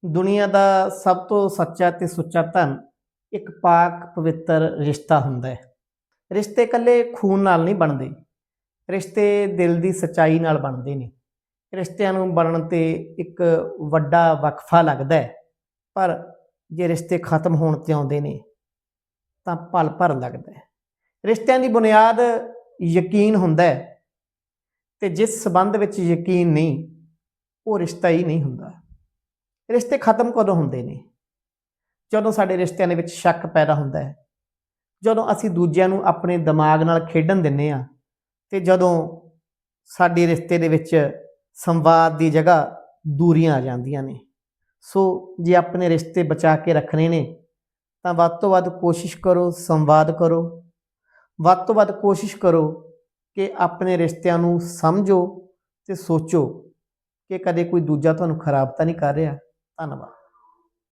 ਦੁਨੀਆ ਦਾ ਸਭ ਤੋਂ ਸੱਚਾ ਤੇ ਸੁੱਚਾ ਧਨ ਇੱਕ ਪਾਕ ਪਵਿੱਤਰ ਰਿਸ਼ਤਾ ਹੁੰਦਾ ਹੈ। ਰਿਸ਼ਤੇ ਇਕੱਲੇ ਖੂਨ ਨਾਲ ਨਹੀਂ ਬਣਦੇ, ਰਿਸ਼ਤੇ ਦਿਲ ਦੀ ਸੱਚਾਈ ਨਾਲ ਬਣਦੇ ਨੇ। ਰਿਸ਼ਤਿਆਂ ਨੂੰ ਬਣਨ 'ਤੇ ਇੱਕ ਵੱਡਾ ਵਕਫਾ ਲੱਗਦਾ ਹੈ, ਪਰ ਜੇ ਰਿਸ਼ਤੇ ਖਤਮ ਹੋਣ 'ਤੇ ਆਉਂਦੇ ਨੇ ਤਾਂ ਪਲ ਭਰ ਲੱਗਦਾ ਹੈ। ਰਿਸ਼ਤਿਆਂ ਦੀ ਬੁਨਿਆਦ ਯਕੀਨ ਹੁੰਦਾ ਹੈ, ਅਤੇ ਜਿਸ ਸਬੰਧ ਵਿੱਚ ਯਕੀਨ ਨਹੀਂ ਉਹ ਰਿਸ਼ਤਾ ਹੀ ਨਹੀਂ ਹੁੰਦਾ। ਰਿਸ਼ਤੇ ਖਤਮ ਕਦੋਂ ਹੁੰਦੇ ਨੇ? ਜਦੋਂ ਸਾਡੇ ਰਿਸ਼ਤਿਆਂ ਦੇ ਵਿੱਚ ਸ਼ੱਕ ਪੈਦਾ ਹੁੰਦਾ ਹੈ, ਜਦੋਂ ਅਸੀਂ ਦੂਜਿਆਂ ਨੂੰ ਆਪਣੇ ਦਿਮਾਗ ਨਾਲ ਖੇਡਣ ਦਿੰਦੇ ਹਾਂ, ਅਤੇ ਜਦੋਂ ਸਾਡੇ ਰਿਸ਼ਤੇ ਦੇ ਵਿੱਚ ਸੰਵਾਦ ਦੀ ਜਗ੍ਹਾ ਦੂਰੀਆਂ ਆ ਜਾਂਦੀਆਂ ਨੇ। ਸੋ ਜੇ ਆਪਣੇ ਰਿਸ਼ਤੇ ਬਚਾ ਕੇ ਰੱਖਣੇ ਨੇ ਤਾਂ ਵੱਧ ਤੋਂ ਵੱਧ ਕੋਸ਼ਿਸ਼ ਕਰੋ, ਸੰਵਾਦ ਕਰੋ, ਵੱਧ ਤੋਂ ਵੱਧ ਕੋਸ਼ਿਸ਼ ਕਰੋ ਕਿ ਆਪਣੇ ਰਿਸ਼ਤਿਆਂ ਨੂੰ ਸਮਝੋ ਅਤੇ ਸੋਚੋ ਕਿ ਕਦੇ ਕੋਈ ਦੂਜਾ ਤੁਹਾਨੂੰ ਖਰਾਬ ਤਾਂ ਨਹੀਂ ਕਰ ਰਿਹਾ। ਧੰਨਵਾਦ।